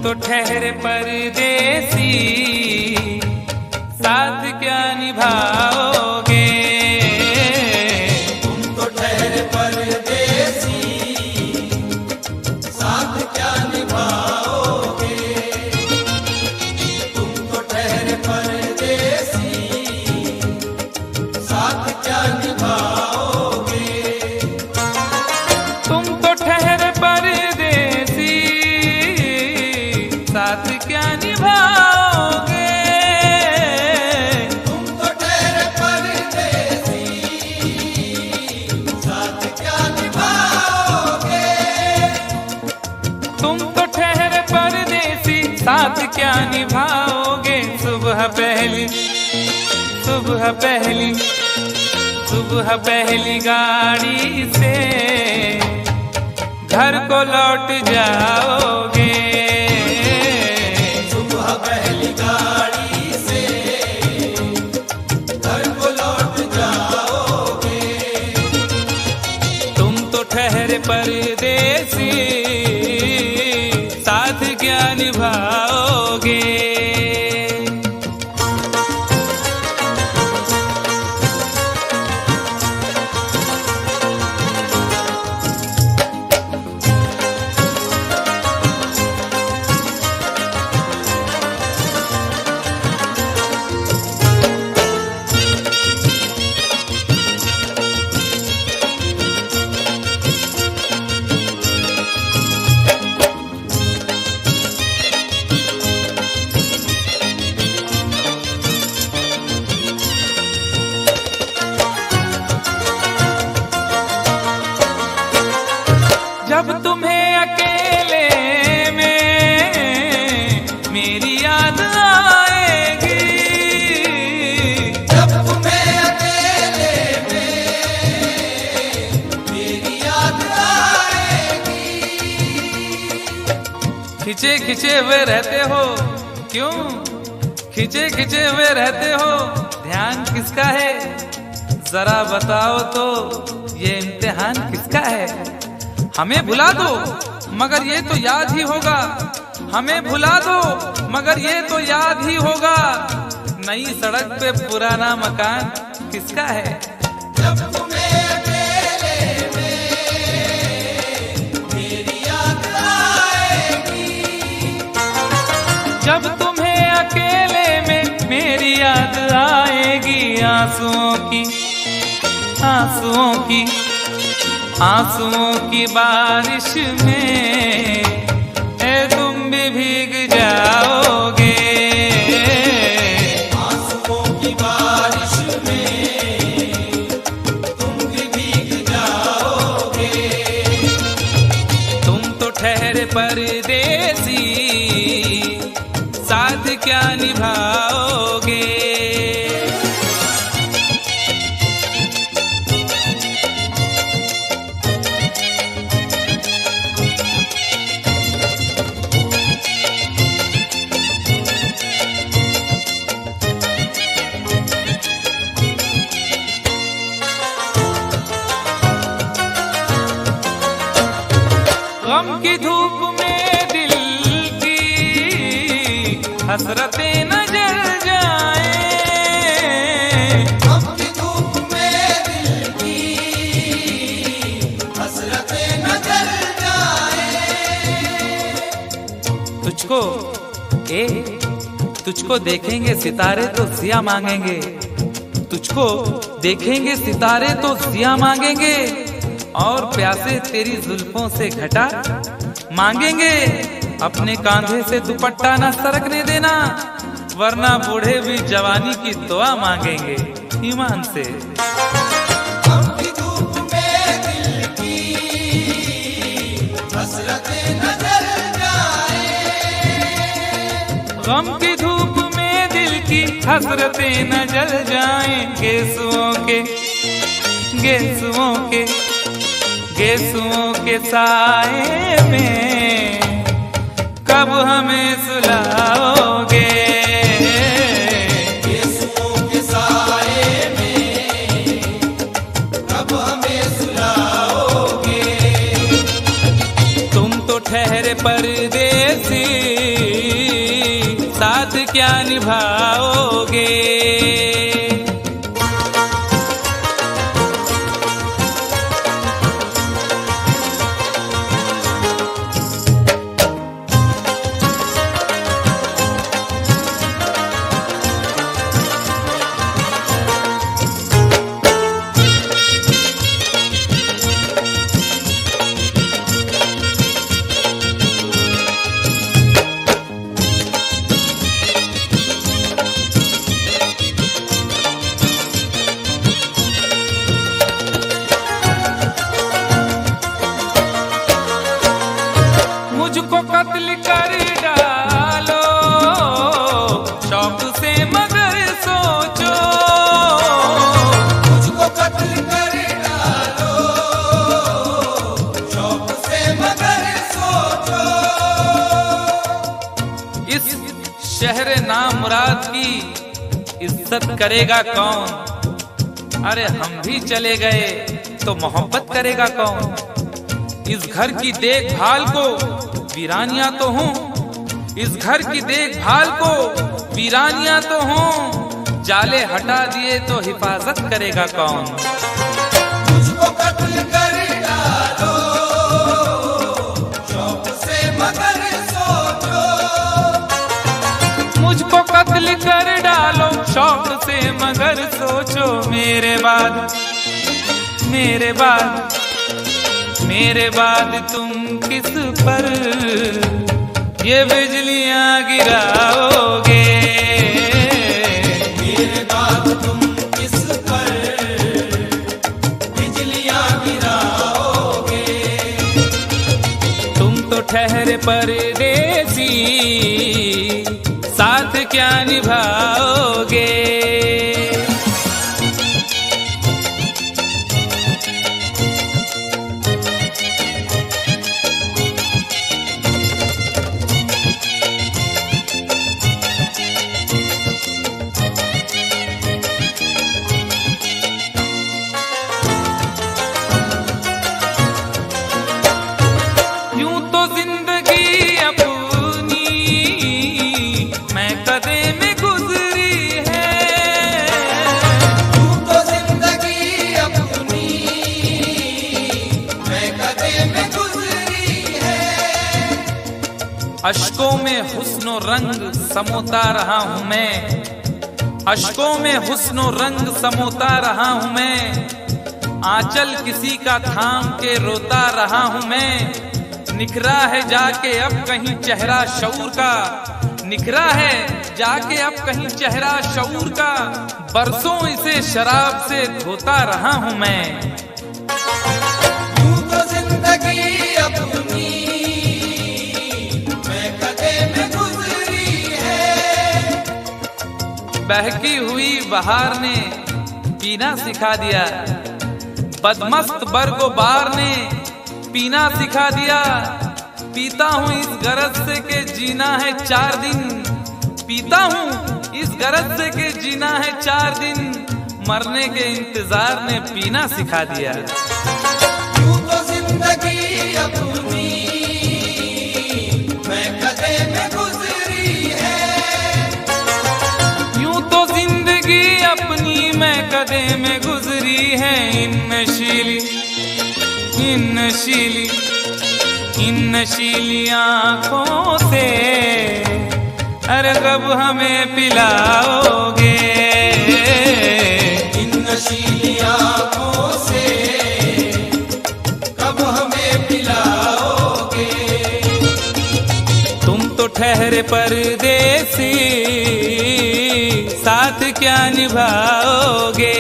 तो ठहरे परदेसी, साथ क्या निभाओगे? तुम तो ठहरे परदेसी, साथ क्या निभाओगे? तुम तो ठहरे परदेसी, साथ क्या निभाओगे? तुम तो ठहरे परदेसी, साथ क्या निभाओगे? तुम तो ठहरे परदेसी, साथ क्या निभाओगे? तुम तो ठहरे परदेसी, साथ क्या निभाओगे? सुबह पहली गाड़ी से घर को लौट जाओगे। सुबह पहली गाड़ी से घर को लौट जाओगे। तुम तो ठहरे परदेसी, साथ क्या निभाओगे? जब तुम्हें अकेले में मेरी याद आएगी, जब तुम्हें अकेले में मेरी याद आएगी। खिंचे खिंचे हुए रहते हो क्यों? खिंचे खिंचे हुए रहते हो, ध्यान किसका है? जरा बताओ तो, ये इम्तिहान किसका है? हमें भुला दो मगर ये तो याद ही होगा, हमें भुला दो मगर ये तो याद ही होगा। नई सड़क पे पुराना मकान किसका है? जब तुम्हें अकेले में मेरी याद आएगी। जब तुम्हें अकेले में मेरी याद आएगी, आंसुओं की बारिश में तुम भी भीग जाओगे। आंसुओं की बारिश में तुम भी भीग जाओगे। तुम तो ठहरे परदेसी, साथ क्या निभाओगे? गम की धूप में दिल की हसरतें न जल जाएं। गम की धूप में दिल की हसरतें न जल जाएं। तुझको देखेंगे सितारे तो सिया मांगेंगे, तुझको देखेंगे सितारे तो सिया मांगेंगे, और प्यासे तेरी जुल्फों से घटा मांगेंगे। अपने कांधे से दुपट्टा ना सरकने देना, वरना बूढ़े भी जवानी की दुआ मांगेंगे ईमान से। गम की धूप में दिल की हसरतें न जल जाएं। गम की धूप में दिल की हसरतें न जल जाएं। गेसुओं के साए में कब हमें सुलाओगे? गेसुओं के साए में कब हमें सुलाओगे? तुम तो ठहरे परदेसी, क्या निभाओगे। मुझको कत्ल कर डालो शौक से मगर सोचो। मुझको कत्ल कर डालो शौक से मगर सोचो। इस शहर नामुराद की इज्जत करेगा कौन। अरे हम भी चले गए तो मोहब्बत करेगा कौन। इस घर की देखभाल को वीरानियां तो हूँ, इस घर की देखभाल को वीरानियां तो हूँ। जाले हटा दिए तो हिफाजत करेगा कौन। मुझको कत्ल कर डालो शौक से मगर सोचो। मुझको कत्ल कर डालो शौक से मगर सोचो। मेरे बाद मेरे बाद मेरे बाद तुम किस पर ये बिजलियां गिराओगे। मेरे बाद तुम किस पर बिजलियां गिराओगे। तुम तो ठहरे परदेसी साथ क्या निभाओगे। अश्कों में हुस्नो रंग समोता रहा हूँ मैं। अश्कों में हुस्नो रंग समोता रहा हूँ मैं। आंचल किसी का थाम के रोता रहा हूँ मैं। निखरा है जाके अब कहीं चेहरा शऊर का। निखरा है जाके अब कहीं चेहरा शऊर का। बरसों इसे शराब से धोता रहा हूँ मैं। यूं तो जिंदगी अपनी बहकी हुई बहार ने पीना सिखा दिया। बदमस्त बरगो बार ने पीना सिखा दिया। पीता हूँ इस गरज से के जीना है 4 दिन। पीता हूँ इस गरज से के जीना है 4 दिन। मरने के इंतजार ने पीना सिखा दिया। यूं तो जिंदगी अपनी मैं कदे में गुजरी है। यूं तो जिंदगी अपनी मैं कदे में गुजरी है। इन नशीली आँखों से अरे कब हमें पिलाओगे। इन नशीली आँखों से कब हमें पिलाओगे। तुम तो ठहरे परदेसी साथ क्या निभाओगे।